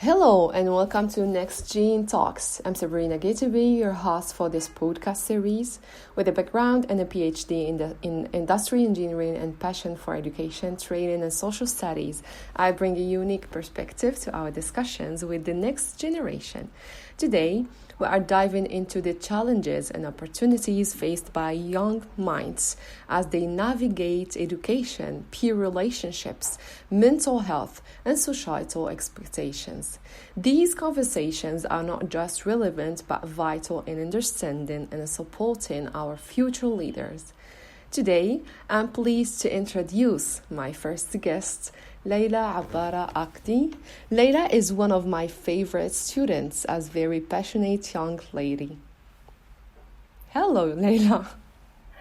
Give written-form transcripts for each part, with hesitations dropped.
Hello and welcome to NextGen Talks. I'm Sabrina Gateby, your host for this podcast series. With a background and a PhD in industrial engineering and passion for education, training, and social studies, I bring a unique perspective to our discussions with the next generation. Today, we are diving into the challenges and opportunities faced by young minds as they navigate education, peer relationships, mental health, and societal expectations. These conversations are not just relevant but vital in understanding and supporting our future leaders. Today, I'm pleased to introduce my first guest, Leila Abara Akdi. Leila is one of my favorite students, as very passionate young lady. Hello, Leila.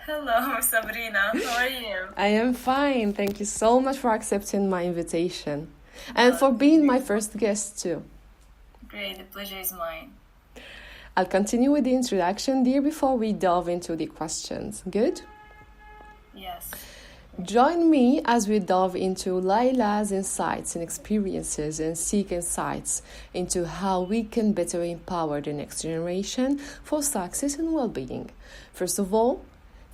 Hello, Sabrina. How are you? I am fine. Thank you so much for accepting my invitation and for being my first guest too. Great, the pleasure is mine. I'll continue with the introduction, dear, before we delve into the questions. Good? Yes. Join me as we delve into Leila's insights and experiences and seek insights into how we can better empower the next generation for success and well-being. First of all,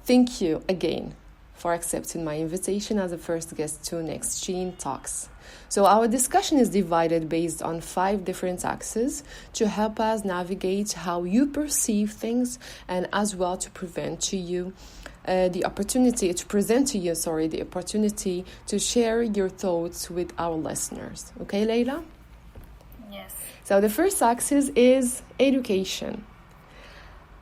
thank you again for accepting my invitation as a first guest to NextGen Talks. So our discussion is divided based on 5 different axes to help us navigate how you perceive things and as well to present to you the opportunity to share your thoughts with our listeners. Okay, Leila? Yes. So the first axis is education.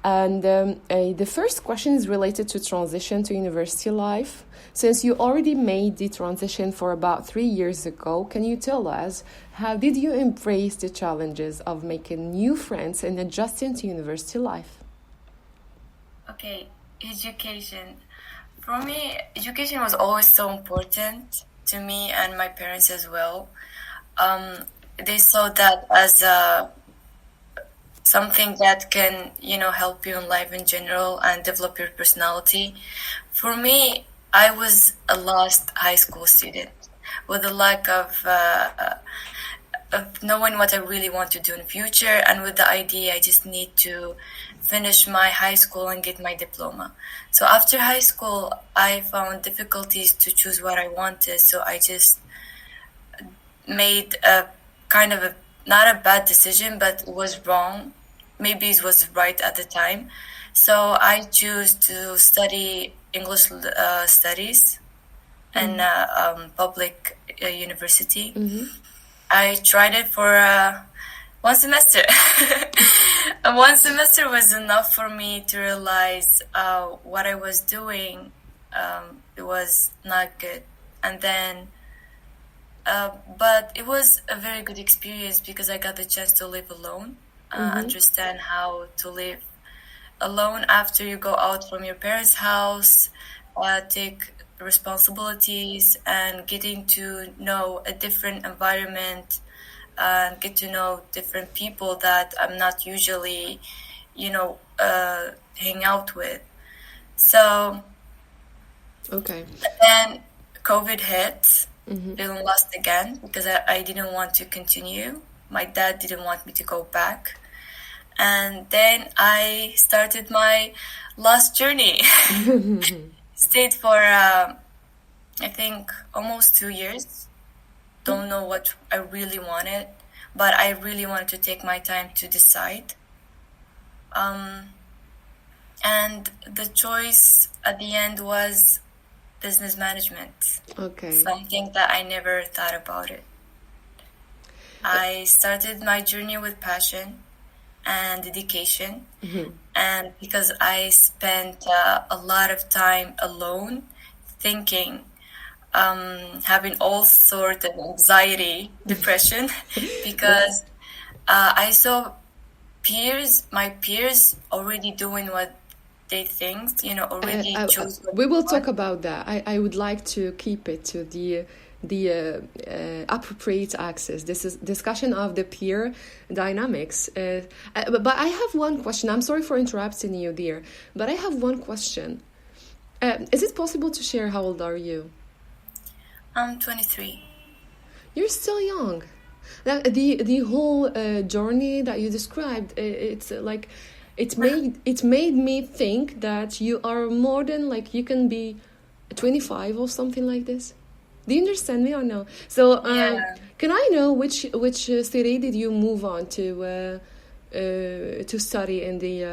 And the first question is related to transition to university life. Since you already made the transition for about 3 years ago, can you tell us how did you embrace the challenges of making new friends and adjusting to university life? Okay, education. For me, education was always so important to me and my parents as well. They saw that as something that can, help you in life in general and develop your personality. For me, I was a lost high school student with a lack of knowing what I really want to do in the future, and with the idea I just need to finish my high school and get my diploma. So after high school, I found difficulties to choose what I wanted, so I just made a kind of not a bad decision, but it was wrong. Maybe it was right at the time. So I chose to study English studies in public university. Mm-hmm. I tried it for 1 semester. And 1 semester was enough for me to realize what I was doing, it was not good. And then but it was a very good experience because I got the chance to live alone, understand how to live alone after you go out from your parents' house, take responsibilities, and getting to know a different environment and get to know different people that I'm not usually, hang out with. So, Okay. then COVID hit. Feeling lost again because I didn't want to continue. My dad didn't want me to go back. And then I started my lost journey. Stayed for, I think, almost 2 years. Don't know what I really wanted, but I really wanted to take my time to decide. And the choice at the end was business management. Okay. Something that I never thought about it. I started my journey with passion and dedication. And because I spent a lot of time alone thinking, having all sorts of anxiety, depression, because I saw my peers already doing what they think, already chose. We will talk about that. I would like to keep it to the appropriate axis. This is discussion of the peer dynamics. But I have one question. I'm sorry for interrupting you, dear. But I have one question. Is it possible to share how old are you? I'm 23. You're still young. The whole journey that you described, it's like it made me think that you are more than like you can be 25 or something like this. Do you understand me or no? So can I know which city did you move on to study in the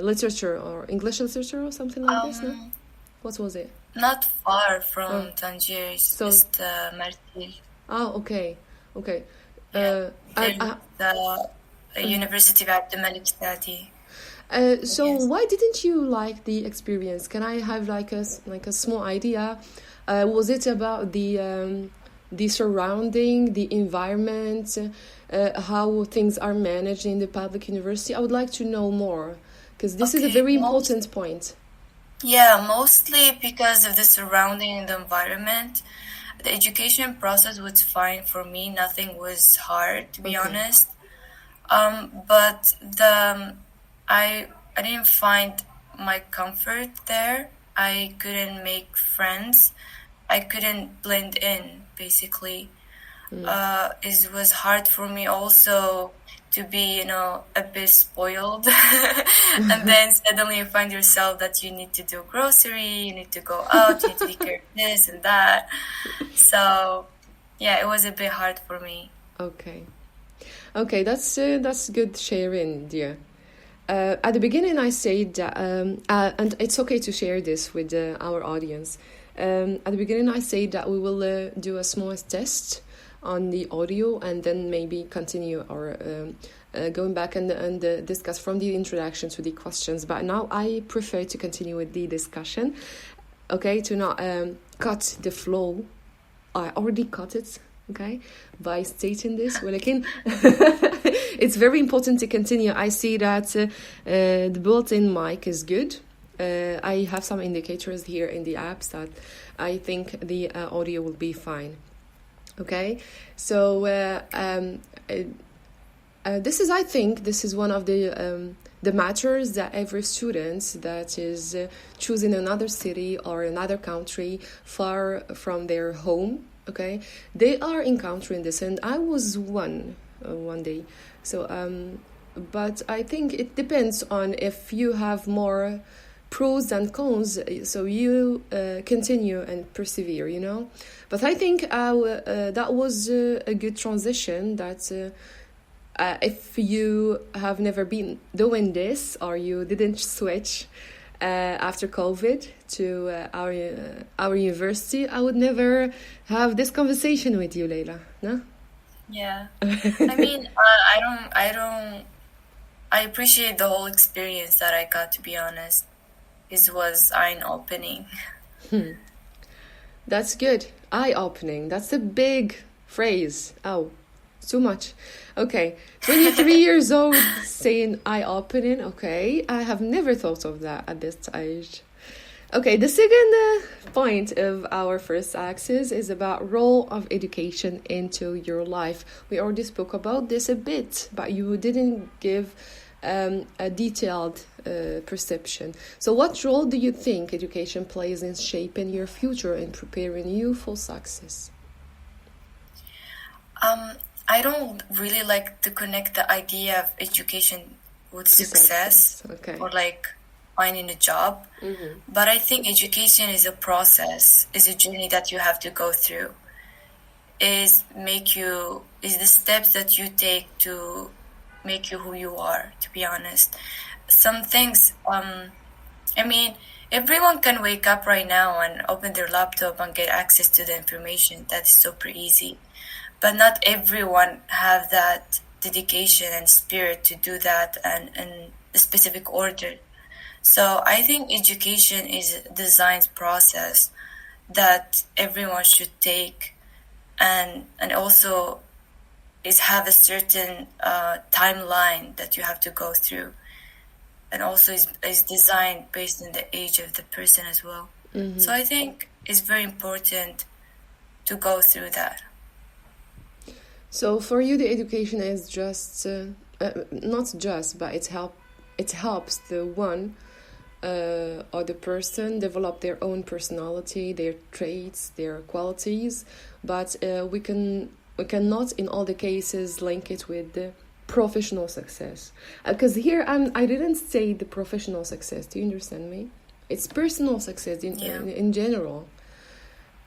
literature or English literature or something like this? No? What was it? Not far from Tangier, it's So- just Martil. Oh, okay. There's I- the University of Abdelmalik Study. So Yes. why didn't you like the experience? Can I have like a small idea? Was it about the surrounding, the environment, how things are managed in the public university? I would like to know more because this is a Okay, very important point. Yeah, mostly because of the surrounding and the environment. The education process was fine for me. Nothing was hard, to be Okay. honest. But I didn't find my comfort there. I couldn't make friends. I couldn't blend in, basically. It was hard for me also to be, a bit spoiled. And then suddenly you find yourself that you need to do grocery, you need to go out, you need to take care of this and that. So, yeah, it was a bit hard for me. Okay, that's good sharing, dear. At the beginning, I said that, and it's okay to share this with our audience. At the beginning, I said that we will do a small test on the audio and then maybe continue or going back and discuss from the introduction to the questions. But now I prefer to continue with the discussion, okay, to not cut the flow. I already cut it, okay, by stating this. ولكن it's very important to continue. I see that the built-in mic is good. I have some indicators here in the apps that I think the audio will be fine. Okay, so I think this is one of the matters that every student that is choosing another city or another country far from their home, okay, they are encountering this, and I was one day. So, but I think it depends on if you have more pros and cons, so you continue and persevere, But I think that was a good transition, that if you have never been doing this or you didn't switch after COVID to our university, I would never have this conversation with you, Leila, no? Yeah. I mean, I appreciate the whole experience that I got, to be honest. It was eye-opening. That's good. Eye-opening. That's a big phrase. Oh, too much. Okay, 23 years old saying eye-opening. Okay, I have never thought of that at this age. Okay, the second point of our first axis is about role of education into your life. We already spoke about this a bit, but you didn't give a detailed perception. So what role do you think education plays in shaping your future and preparing you for success? I don't really like to connect the idea of education with success. Okay. Or like finding a job. Mm-hmm. But I think education is a process, is a journey that you have to go through. Is the steps that you take to make you who you are, to be honest. Some things, I mean, everyone can wake up right now and open their laptop and get access to the information. That is super easy. But not everyone have that dedication and spirit to do that and in a specific order. So I think education is a designed process that everyone should take, and also is have a certain timeline that you have to go through, and also is designed based on the age of the person as well. Mm-hmm. So I think it's very important to go through that. So for you, the education is just not just, but it helps the one or the person develop their own personality, their traits, their qualities. But we can we cannot in all the cases link it with the professional success, because here I didn't say the professional success. Do you understand me? It's personal success in general.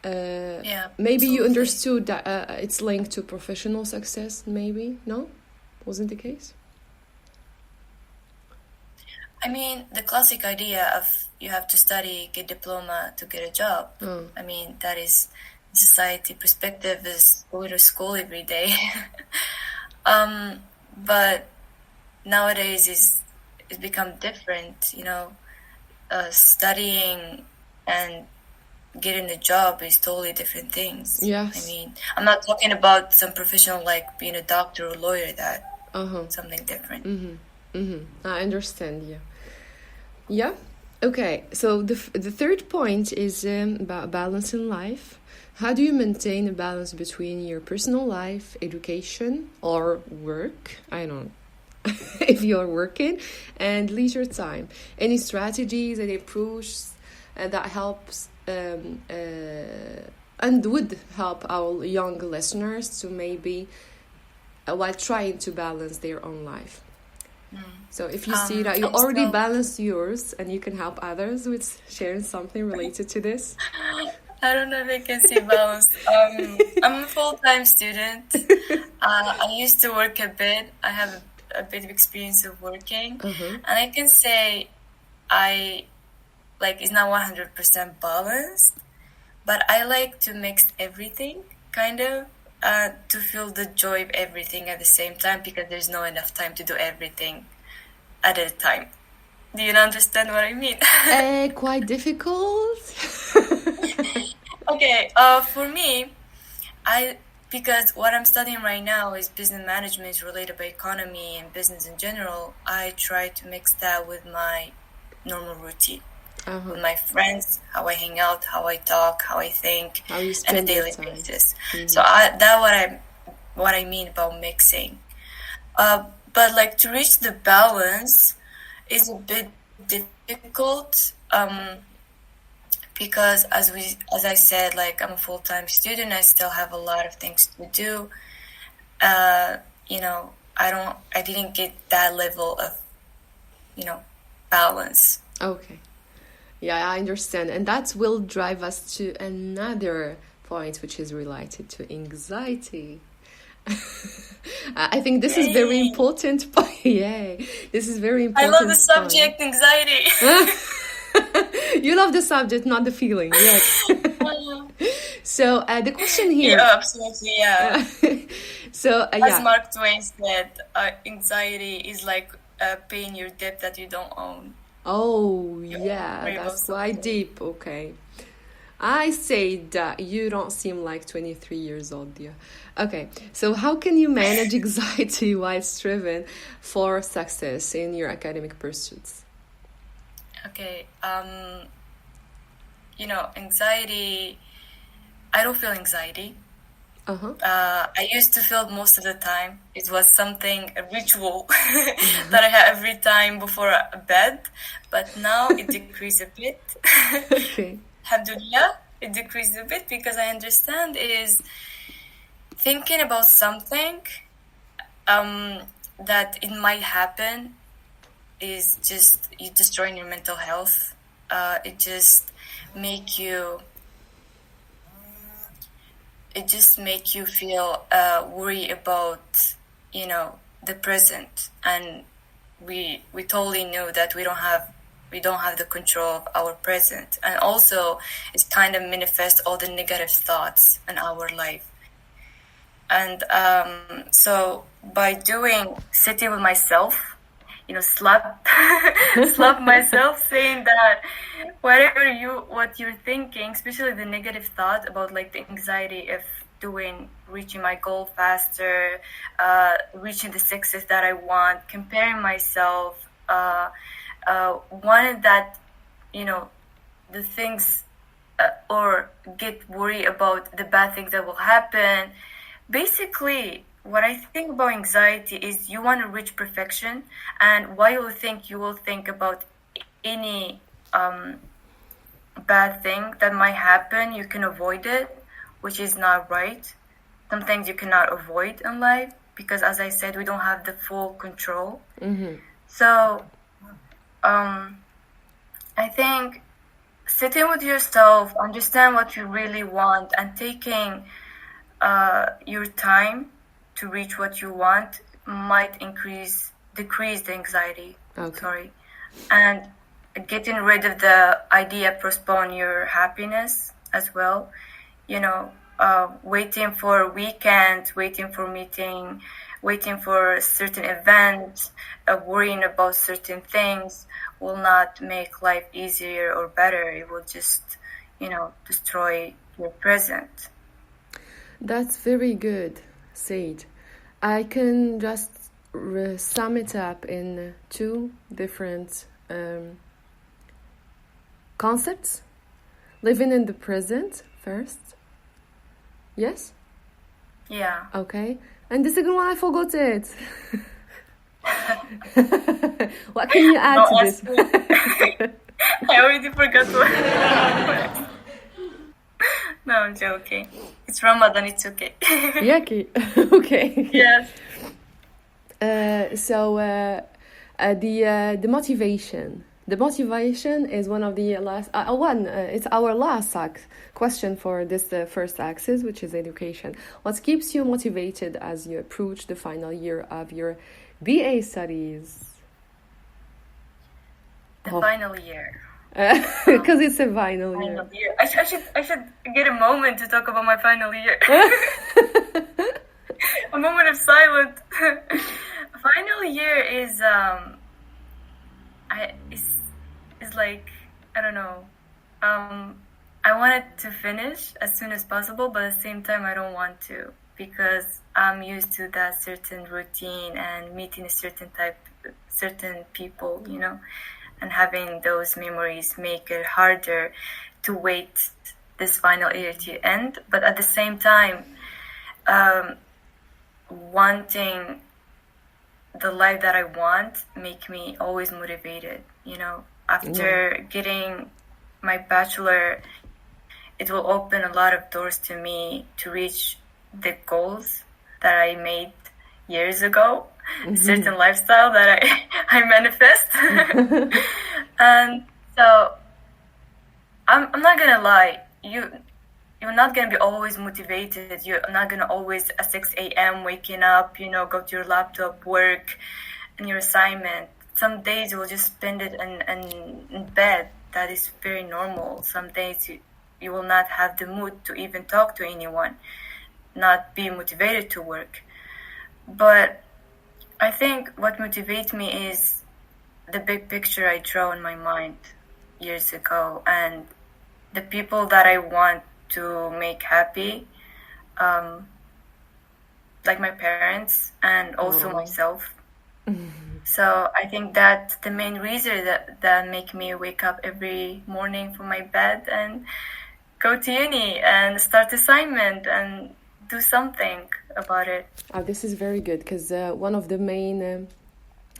Maybe you understood that it's linked to professional success. Maybe no, wasn't the case. I mean, the classic idea of you have to study, get diploma to get a job. I mean, that is society perspective, is going to school every day. But nowadays it's become different, you know. Studying and getting a job is totally different things. Yes. I mean, I'm not talking about some professional like being a doctor or lawyer, that something different. I understand. Yeah. Okay. So the third point is about balance in life. How do you maintain a balance between your personal life, education, or work? I don't know. If you're working, and leisure time. Any strategies, any approaches that helps and would help our young listeners to maybe while trying to balance their own life. So if you see that you already balanced yours and you can help others with sharing something related to this. I don't know if I can see balance. I'm a full-time student. I used to work a bit. I have a bit of experience of working, and I can say it's not 100% balanced, but I like to mix everything, kind of, to feel the joy of everything at the same time, because there's no enough time to do everything at a time. Do you understand what I mean? Quite difficult. Okay, for me, because what I'm studying right now is business management related by economy and business in general, I try to mix that with my normal routine. With my friends, how I hang out, how I talk, how I think, how you on a spend your daily time. basis. So that's what I mean about mixing. But like to reach the balance is a bit difficult. Because as I said, like I'm a full-time student, I still have a lot of things to do. You know, I didn't get that level of, you know, balance. Okay. Yeah, I understand. And that will drive us to another point, which is related to anxiety. I think this is very important. Yay. This is very important. I love the subject, anxiety. You love the subject, not the feeling. Yes. So the question here. Yeah, absolutely. Yeah. So as Mark Twain said, anxiety is like paying your debt that you don't own. Oh, yeah, that's quite deep. Okay. I say that you don't seem like 23 years old, dear. Okay, so how can you manage anxiety while striving for success in your academic pursuits? Okay, you know, anxiety, I don't feel anxiety. I used to feel most of the time. It was something, a ritual that I had every time before bed, but now it decreased a bit. Okay. Alhamdulillah, it decreased a bit because I understand is thinking about something that it might happen is just you destroying your mental health. It just make you feel worry about, you know, the present, and we totally know that we don't have the control of our present, and also it kind of manifests all the negative thoughts in our life. And so by sitting with myself, you know, slap myself, saying that what you're thinking, especially the negative thought about like the anxiety of reaching my goal faster, reaching the success that I want, comparing myself, wanted that, you know, the things, or get worried about the bad things that will happen. Basically, what I think about anxiety is you want to reach perfection, and while you will think about any bad thing that might happen, you can avoid it, which is not right. some things you cannot avoid in life because, as I said, we don't have the full control. So I think sitting with yourself, understand what you really want, and taking your time to reach what you want might decrease the anxiety. And getting rid of the idea postpone your happiness as well. Waiting for weekends, waiting for meeting, waiting for certain events, worrying about certain things will not make life easier or better. It will just, destroy your present. That's very good, Sage. I can just sum it up in two different concepts. Living in the present first. Yes? Yeah. Okay. And the second one, I forgot it. What can you add to this? I already forgot what. No, I'm joking. It's Ramadan, it's okay. Yeah, okay. Yes. So the motivation. The motivation is one of the last it's our last question for this first axis, which is education. What keeps you motivated as you approach the final year of your BA studies? The final year. Because it's a final year. I should get a moment to talk about my final year. A moment of silence. Final year is like, I don't know. I want it to finish as soon as possible, but at the same time I don't want to, because I'm used to that certain routine and meeting certain people, and having those memories make it harder to wait this final year to end. But at the same time, wanting the life that I want make me always motivated, After getting my bachelor, it will open a lot of doors to me to reach the goals that I made years ago, certain lifestyle that I manifest. And so I'm not gonna lie, you're not gonna be always motivated. You're not gonna always at 6 a.m. waking up, go to your laptop, work, and your assignment. Some days you will just spend it in bed. That is very normal. Some days you will not have the mood to even talk to anyone, not be motivated to work. But I think what motivates me is the big picture I draw in my mind years ago, and the people that I want to make happy, like my parents and also myself. So I think that's the main reason that make me wake up every morning from my bed and go to uni and start assignment and do something about it. This is very good, because one of the main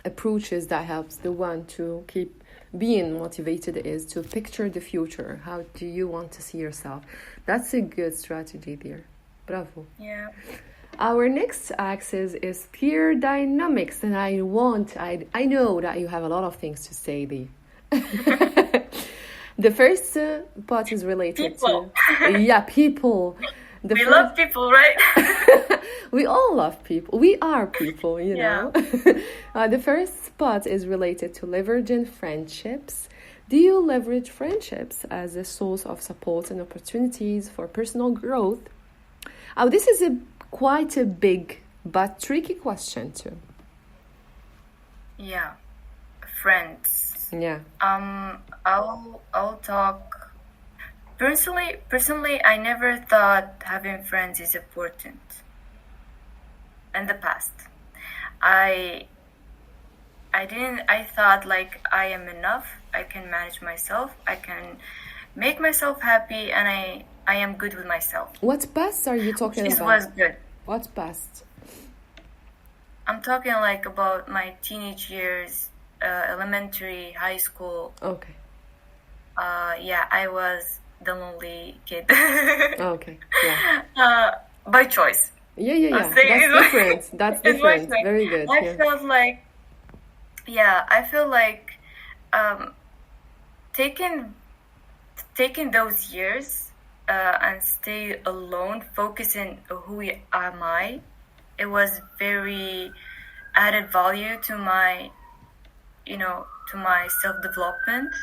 approaches that helps the one to keep being motivated is to picture the future. How do you want to see yourself? That's a good strategy there. Bravo. Yeah. Our next axis is peer dynamics, and I know that you have a lot of things to say there. The first part is related to people. We love people, right? We all love people. We are people, you know. The first part is related to leveraging friendships. Do you leverage friendships as a source of support and opportunities for personal growth? This is quite a big but tricky question too. Yeah, friends. Yeah. I'll talk. Personally, I never thought having friends is important. In the past, I thought like I am enough. I can manage myself. I can make myself happy, and I am good with myself. What past are you talking about? This was good. What past? I'm talking like about my teenage years, elementary, high school. Okay. I was the lonely kid. Okay. Yeah. By choice. Yeah. That's different. That's It's much different. like Very good. I Yeah. felt like I feel like um, taking those years and stay alone, focusing on am I. It was very added value to my to my self development.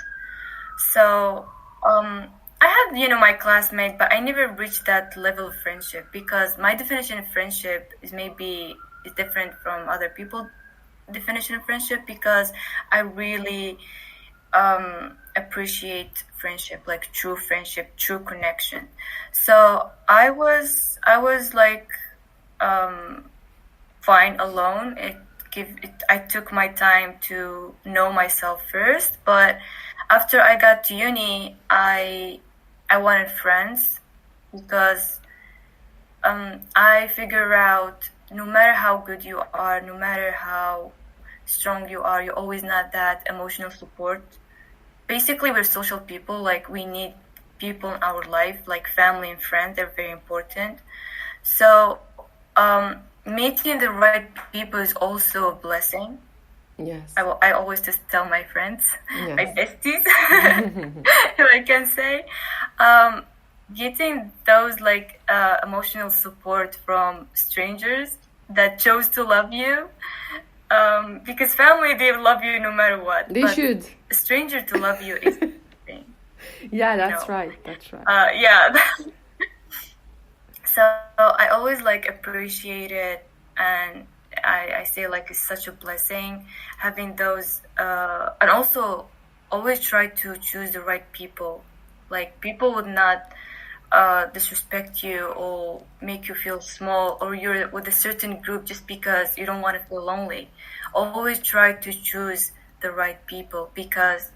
So I had my classmate, but I never reached that level of friendship because my definition of friendship is different from other people's definition of friendship because I really appreciate friendship, like true friendship, true connection. So I was like fine alone. I took my time to know myself first, but after I got to uni, I wanted friends because I figure out no matter how good you are, no matter how strong you are, you're always not that emotional support. Basically, we're social people. Like we need people in our life, like family and friends. They're very important. So meeting the right people is also a blessing. Yes. I always just tell my friends, my Yes. besties, if I can say, getting those like emotional support from strangers that chose to love you, because family they love you no matter what. They but should. A stranger to love you is thing. Yeah, that's right. That's right. Yeah. So I always like appreciate it, and I say like it's such a blessing having those, and also always try to choose the right people. Like people would not disrespect you or make you feel small, or you're with a certain group just because you don't want to feel lonely. Always try to choose the right people because,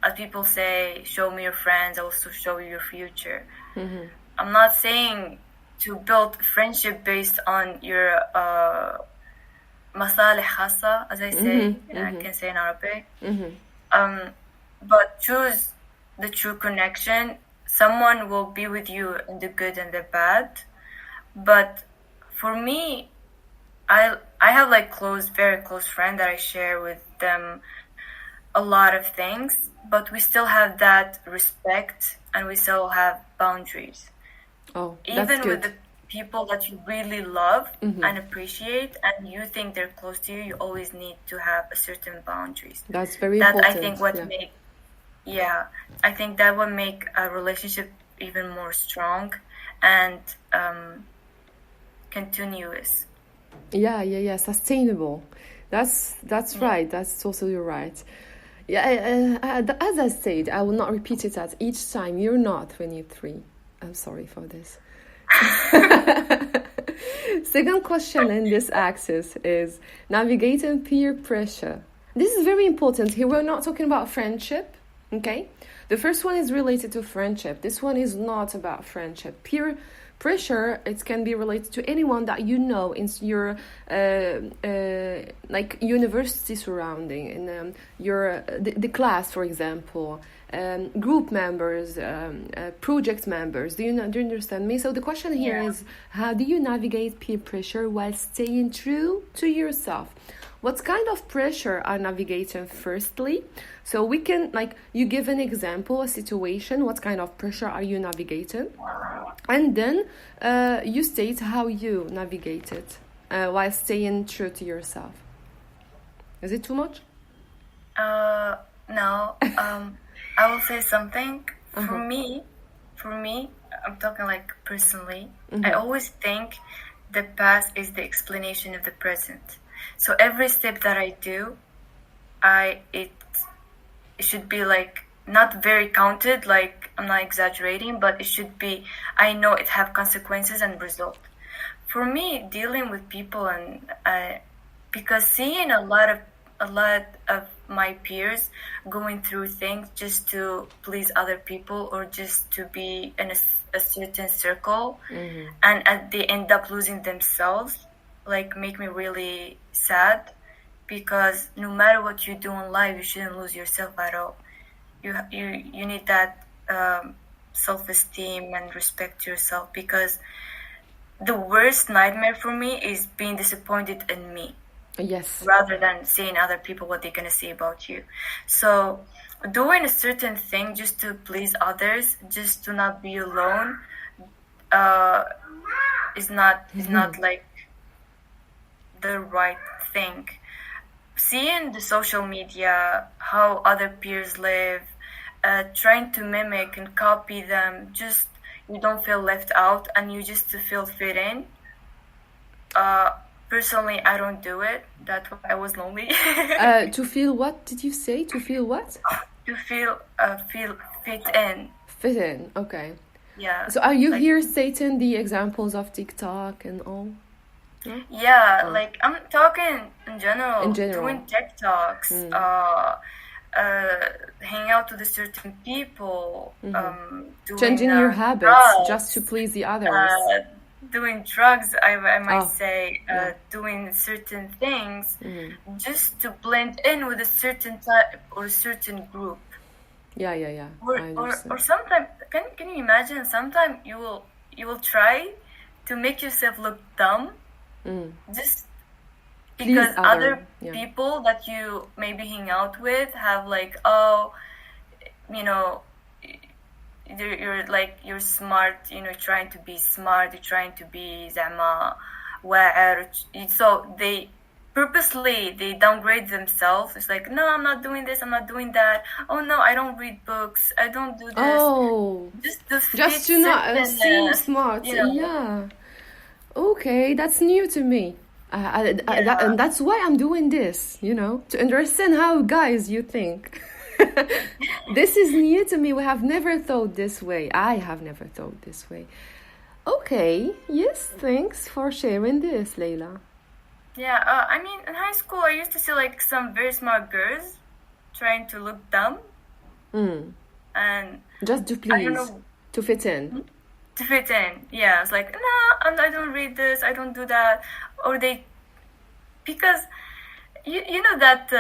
as people say, show me your friends, I will also show you your future. Mm-hmm. I'm not saying to build friendship based on your masalih khasa, as I say, I can say in Arabic. But choose the true connection. Someone will be with you in the good and the bad. But for me, I have like very close friend that I share with them a lot of things, but we still have that respect and we still have boundaries. Oh, that's Even good. with the people that you really love and appreciate and you think they're close to you, you always need to have a certain boundaries. That's very That important. I think I think that would make a relationship even more strong and continuous. Yeah. Sustainable. That's right. That's totally right. Yeah, as I said, I will not repeat it at each time. You're not 23. I'm sorry for this. Second question in this axis is navigating peer pressure. This is very important. Here we're not talking about friendship, okay? The first one is related to friendship. This one is not about friendship. Peer pressure, it can be related to anyone that you know in your like university surrounding, in your the class, for example, group members, project members. Do you understand me? So the question here is, how do you navigate peer pressure while staying true to yourself? What kind of pressure are navigating firstly? So we can, like, you give an example, a situation, what kind of pressure are you navigating? And then you state how you navigate it while staying true to yourself. Is it too much? No. I will say something. For me, I'm talking like personally. I always think the past is the explanation of the present. So every step that I do, it should be like not very counted, like I'm not exaggerating, but it should be, I know it have consequences and result. For me, dealing with people and because seeing a lot of my peers going through things just to please other people or just to be in a certain circle, and they end up losing themselves, like make me really sad, because no matter what you do in life, you shouldn't lose yourself at all. You need that self-esteem and respect yourself, because the worst nightmare for me is being disappointed in me. Yes. Rather than seeing other people what they're gonna say about you. So doing a certain thing just to please others, just to not be alone, is not like the right thing. Seeing the social media, how other peers live, trying to mimic and copy them, just you don't feel left out and you just to feel fit in. Personally, I don't do it. That's why I was lonely. To feel what did you say? To feel what? To feel fit in. Fit in. Okay. Yeah. So are you here stating the examples of TikTok and all? No? Yeah, like I'm talking in general. In general. Doing TikToks, hang out with certain people, doing, changing your habits drugs, just to please the others. Doing drugs, I might say, doing certain things just to blend in with a certain type or a certain group. Yeah. Or sometimes, can you imagine? Sometimes you will try to make yourself look dumb, just because other people that you maybe hang out with have like, you're smart, trying to be smart, you're trying to be زعما واعر. So they purposely downgrade themselves. It's like, no, I'm not doing this, I'm not doing that. Oh no, I don't read books, I don't do this. Oh, just to not seem smart. Yeah. Okay, that's new to me. And that's why I'm doing this, to understand how guys you think. This is new to me. We have never thought this way. I have never thought this way. Okay, yes, thanks for sharing this, Leila. Yeah, I mean, in high school, I used to see like some very smart girls trying to look dumb. And just to please, to fit in. To fit in, yeah. It's like, no, I don't read this, I don't do that. Or because you know that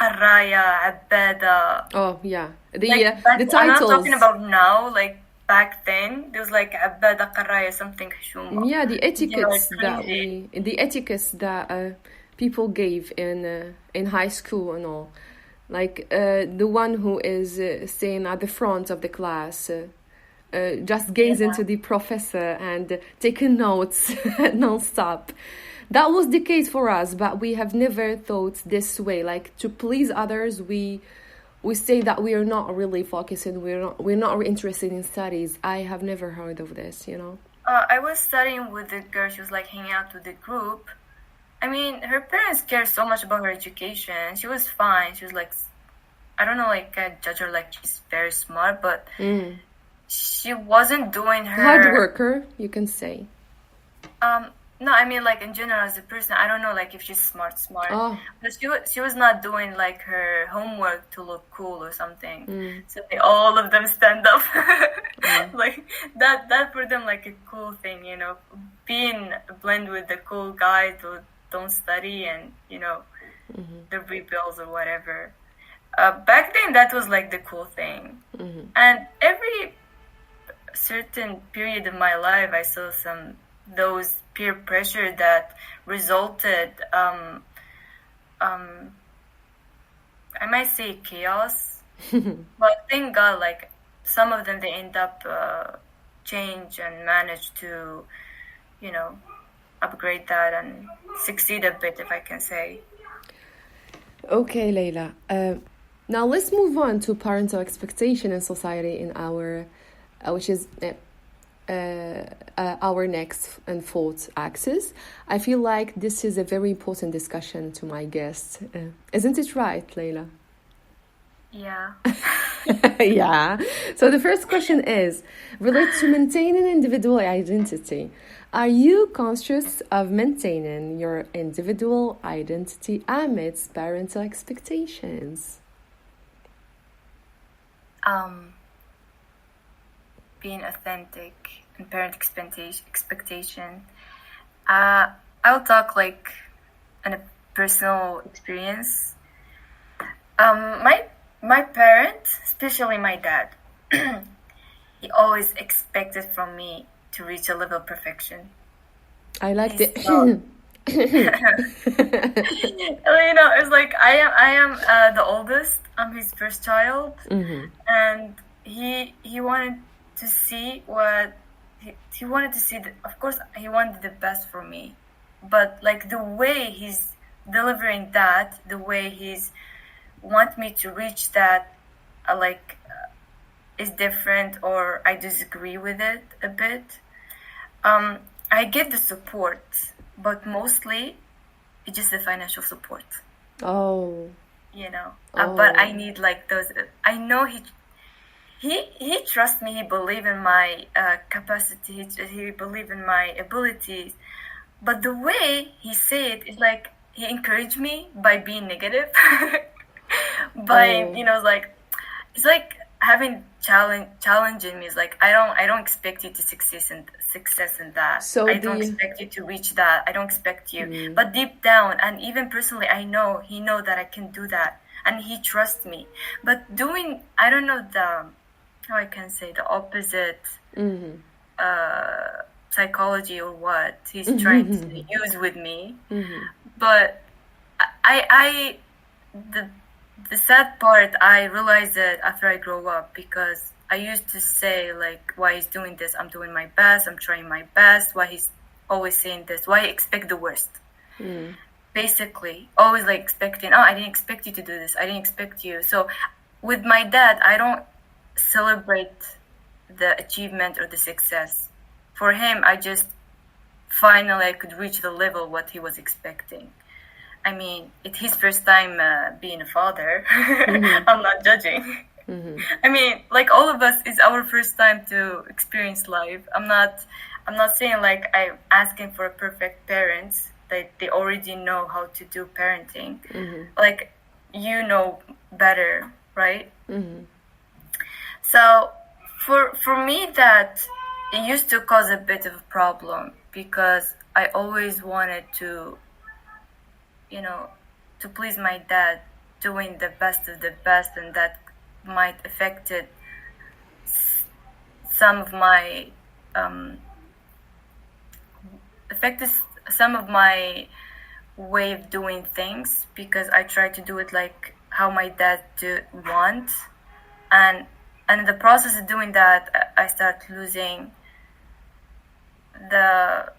Araya, Abada. Oh yeah, the titles. I'm not talking about now, like back then. There was like Abada, Qaraya, something Hashuma. Yeah, the etiquettes that people gave in high school and all, like the one who is staying at the front of the class. Just gaze into the professor and taking notes non-stop. That was the case for us, but we have never thought this way. Like, to please others, we say that we are not really focusing. We're not interested in studies. I have never heard of this. I was studying with the girl. She was like hanging out with the group. I mean, her parents care so much about her education. She was fine. She was like, I don't know, like I judge her like she's very smart, but. She wasn't doing her hard worker, you can say. No, I mean like in general as a person, I don't know like if she's smart, oh. but she was not doing like her homework to look cool or something. So all of them stand up, like that for them like a cool thing, being blend with the cool guys who don't study and the rebels or whatever. Back then, that was like the cool thing, and every certain period of my life I saw those peer pressure that resulted I might say chaos, but thank God like some of them they end up change and manage to upgrade that and succeed a bit, if I can say. Okay, Leila, now let's move on to parental expectation in society in our which is our next and fourth axis. I feel like this is a very important discussion to my guests. Isn't it right, Leila? Yeah. Yeah. So the first question is related to maintaining individual identity. Are you conscious of maintaining your individual identity amidst parental expectations? Being authentic and parent expectation. I'll talk like in a personal experience. My parents, especially my dad, he always expected from me to reach a level of perfection. I like the it's like I am the oldest. I'm his first child, and he wanted to see what he wanted to see. Of course, he wanted the best for me, but like the way he's delivering that, the way he's want me to reach that, is different, or I disagree with it a bit. I get the support, but mostly it's just the financial support. Oh. But I need like those. I know he trusts me. He believes in my capacity. He believes in my abilities. But the way he say it is like he encouraged me by being negative. It's like having challenging me is like I don't expect you to success in that. So I don't expect you to reach that. I don't expect you. But deep down, and even personally, I know he know that I can do that, and he trusts me. But doing, I don't know how I can say the opposite psychology or what he's trying to use with me. But the sad part, I realized it after I grow up, because I used to say, like, why he's doing this? I'm doing my best. I'm trying my best. Why he's always saying this? Why I expect the worst? Basically, always like expecting, I didn't expect you to do this. I didn't expect you. So with my dad, I don't celebrate the achievement or the success. For him, I just finally I could reach the level what he was expecting. I mean, it's his first time being a father. I'm not judging. I mean, like all of us, it's our first time to experience life. I'm not saying like I'm asking for a perfect parents that they already know how to do parenting. Like, you know better, right? So for me, that it used to cause a bit of a problem, because I always wanted to please my dad, doing the best of the best, and that might affected some of my way of doing things, because I try to do it like how my dad want, and in the process of doing that, I start losing the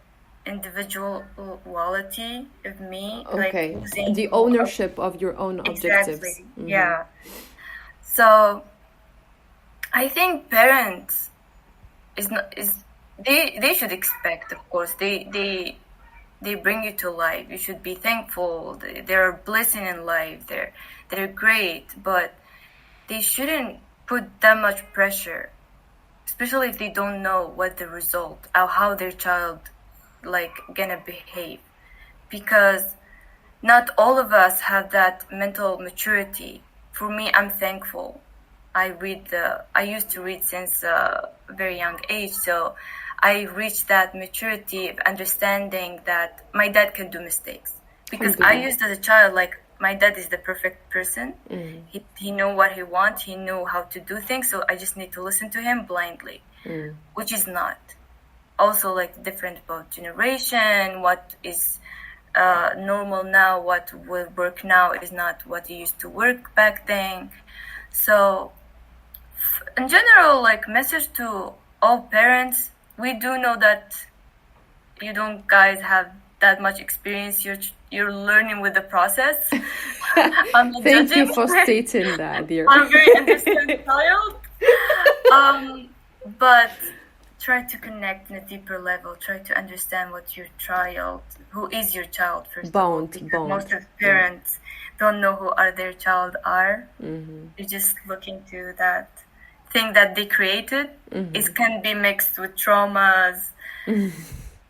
individuality of me. Okay. Like the ownership of your own objectives. Exactly. Yeah. So I think parents they should expect, of course, they bring you to life. You should be thankful. They're a blessing in life. They're great, but they shouldn't put that much pressure, especially if they don't know what the result or how their child gonna behave, because not all of us have that mental maturity. For me, I'm thankful. I used to read since a very young age, so I reached that maturity of understanding that my dad can do mistakes, because I used as a child, like, my dad is the perfect person. He knew what he wants. He knew how to do things, so I just need to listen to him blindly, which is not. Also, like, different about generation, what is normal now, what will work now is not what used to work back then. So in general, like, message to all parents, we do know that you don't guys have that much experience. You're learning with the process. I'm not Thank judging. you for stating that, dear. I'm very understanding child. But try to connect in a deeper level. Try to understand what your child, who is your child, first of all. Because most of parents don't know who their child are. They're just looking to that thing that they created. It can be mixed with traumas.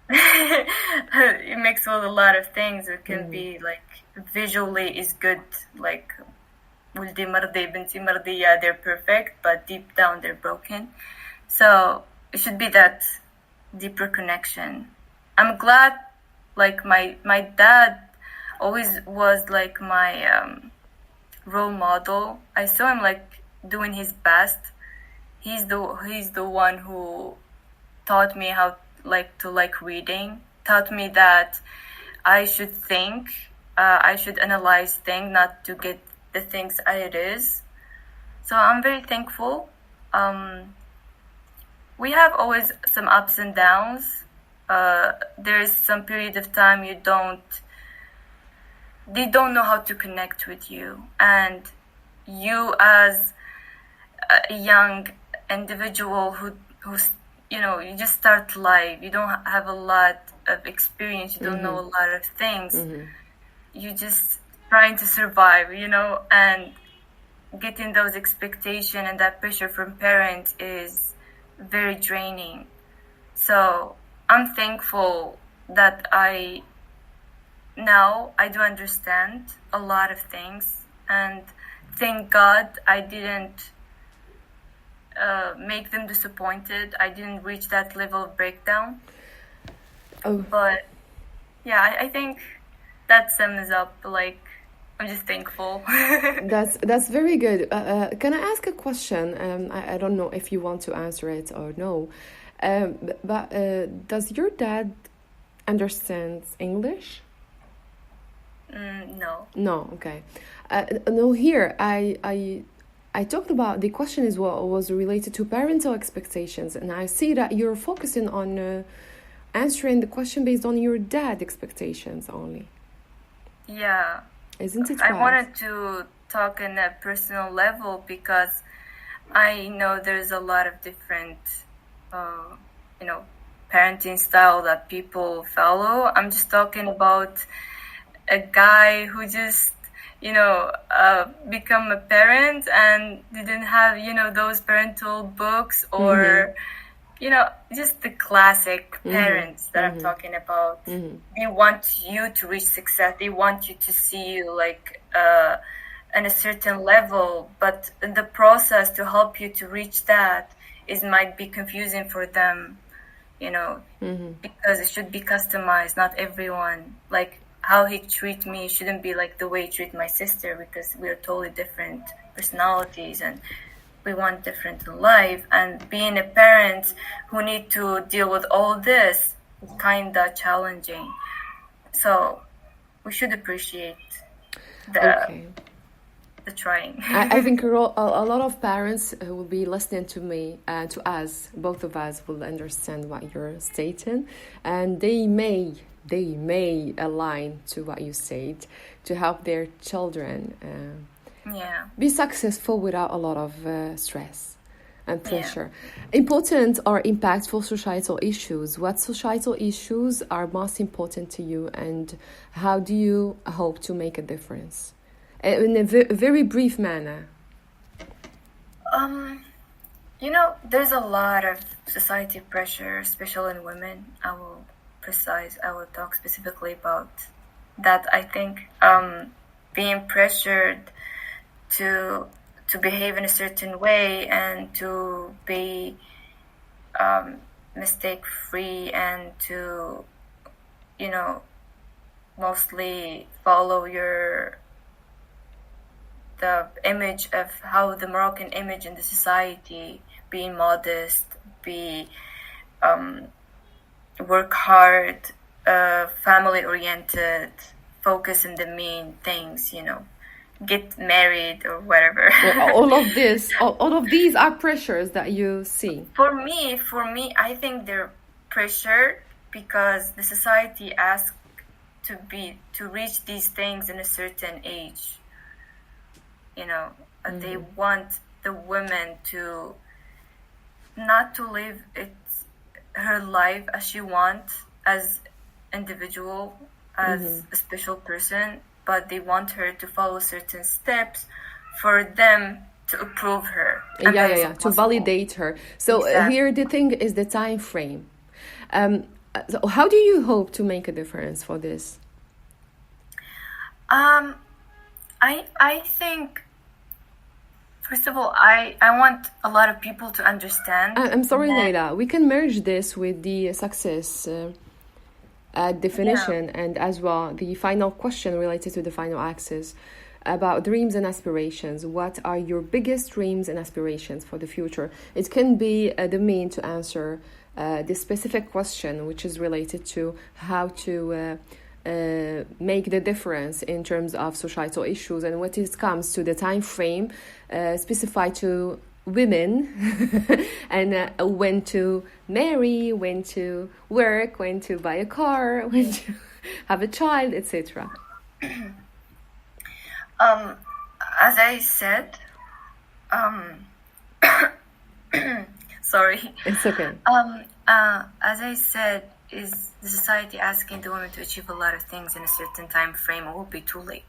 It mixed with a lot of things. It can be like visually is good, like ولدي مرضي بنتي مرضية, they're perfect, but deep down they're broken. So it should be that deeper connection. I'm glad, like, my dad always was like my role model. I saw him like doing his best. He's the one who taught me how to like reading, taught me that I should think, I should analyze things, not to get the things as it is. So I'm very thankful. We have always some ups and downs. There's some period of time they don't know how to connect with you, and you as a young individual who's you just start life, you don't have a lot of experience, you don't know a lot of things, you just trying to survive, and getting those expectations and that pressure from parents is very draining. So I'm thankful that now I do understand a lot of things, and thank God I didn't make them disappointed. I didn't reach that level of breakdown. But yeah, I think that sums up, I'm just thankful. That's very good. Can I ask a question? I don't know if you want to answer it or no, but does your dad understand English? No. No, okay. No, here I talked about, the question is what was related to parental expectations, and I see that you're focusing on answering the question based on your dad expectations only. Yeah. Isn't it right? I wanted to talk on a personal level because I know there's a lot of different, parenting style that people follow. I'm just talking about a guy who just, become a parent and didn't have, those parental books or, just the classic parents that I'm talking about. They want you to reach success. They want you to see you in a certain level, but in the process to help you to reach that might be confusing for them, because it should be customized. Not everyone, how he treat me shouldn't be like the way he treat my sister, because we're totally different personalities and we want different in life. And being a parent who need to deal with all this is kind of challenging. So we should appreciate the trying. I think a lot of parents who will be listening to me, to us, both of us will understand what you're stating, and they may align to what you said to help their children be successful without a lot of stress and pressure. Important or impactful societal issues. What societal issues are most important to you, and how do you hope to make a difference? In a very brief manner. There's a lot of society pressure, especially in women. I will talk specifically about that. I think being pressured to behave in a certain way and to be mistake free and to mostly follow the image of how the Moroccan image in the society, being modest, work hard, family oriented, focus on the main things, get married or whatever. all of these are pressures that you see. For me, I think they're pressured because the society asks to reach these things in a certain age. They want the woman to not to live her life as she wants, as individual, as a special person, but they want her to follow certain steps for them to approve her. To validate her. So here the thing is the time frame. So how do you hope to make a difference for this? I think, first of all, I want a lot of people to understand. I'm sorry, Leila. We can merge this with the success definition and as well the final question related to the final axis about dreams and aspirations. What are your biggest dreams and aspirations for the future? It can be the mean to answer this specific question, which is related to how to make the difference in terms of societal issues and what it comes to the time frame specified to women and when to marry, when to work, when to buy a car, when to have a child, etc. As I said, sorry. It's okay. As I said, is the society asking the women to achieve a lot of things in a certain time frame? It will be too late.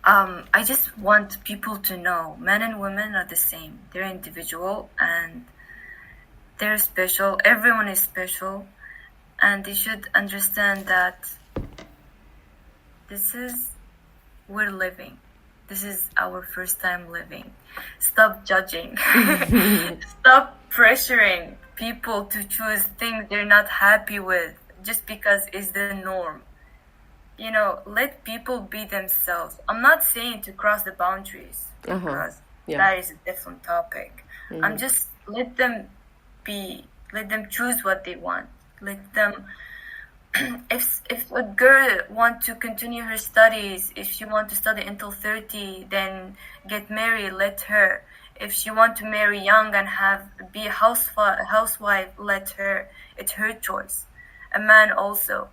I just want people to know men and women are the same. They're individual and they're special. Everyone is special, and they should understand that we're living. This is our first time living. Stop judging. Stop pressuring people to choose things they're not happy with just because it's the norm. Let people be themselves. I'm not saying to cross the boundaries because that is a different topic. I'm just let them choose what they want. Let them if a girl wants to continue her studies, if she wants to study until 30, then get married, let her. If she wants to marry young and be a housewife, let her. It's her choice. A man also.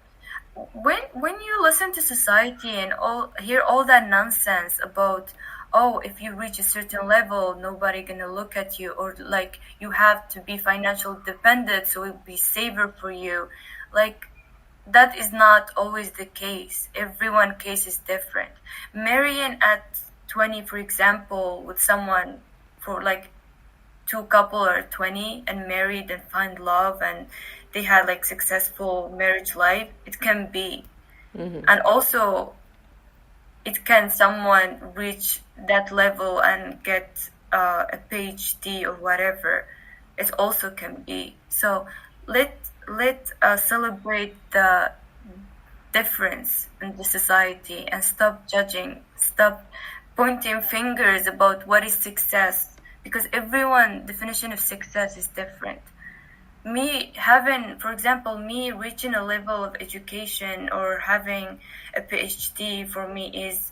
When you listen to society and hear all that nonsense about, if you reach a certain level, nobody gonna look at you, or like you have to be financially dependent, so it'll be safer for you. Like, that is not always the case. Everyone's case is different. Marrying at 20, for example, with someone for like two couple are 20 and married and find love and they had like successful marriage life, it can be. And also it can someone reach that level and get a PhD or whatever. It also can be. So let celebrate the difference in the society and stop judging, stop pointing fingers about what is success, because everyone's definition of success is different. For example, me reaching a level of education or having a PhD for me is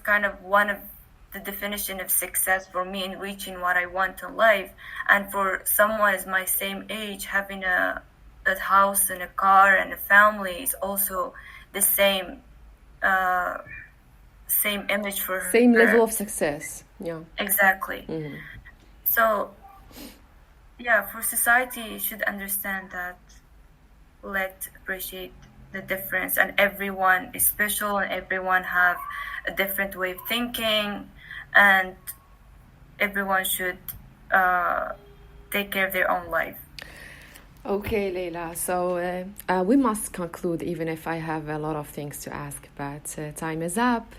kind of one of the definition of success for me in reaching what I want in life. And for someone is my same age, having that house and a car and a family is also the same image for her. Same level of success. Yeah. Exactly. So, for society, you should understand that. Let's appreciate the difference, and everyone is special, and everyone have a different way of thinking, and everyone should take care of their own life. Okay, Leila. So we must conclude, even if I have a lot of things to ask, but time is up.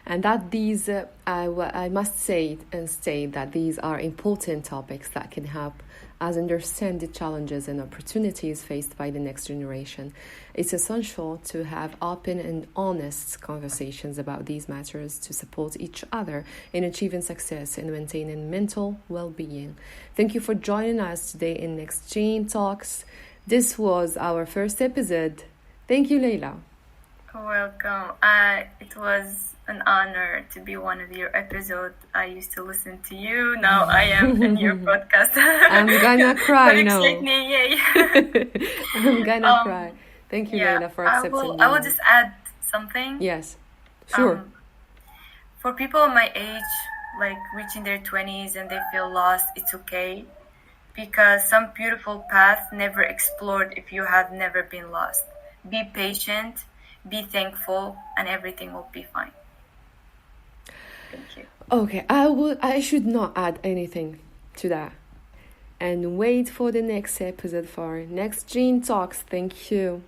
And that these, I must say and state that these are important topics that can help us understand the challenges and opportunities faced by the next generation. It's essential to have open and honest conversations about these matters to support each other in achieving success and maintaining mental well-being. Thank you for joining us today in NextGen Talks. This was our first episode. Thank you, Leila. Welcome. It was an honor to be one of your episodes. I used to listen to you. Now I am in your podcast. I'm gonna cry now. Yay. I'm gonna cry. Thank you, Leila, for accepting me. I will just add something. Yes, sure. For people my age, like reaching their 20s and they feel lost, it's okay. Because some beautiful path never explored if you have never been lost. Be patient, be thankful, and everything will be fine. Thank you. Okay, I should not add anything to that. And wait for the next episode for NextGen Talks. Thank you.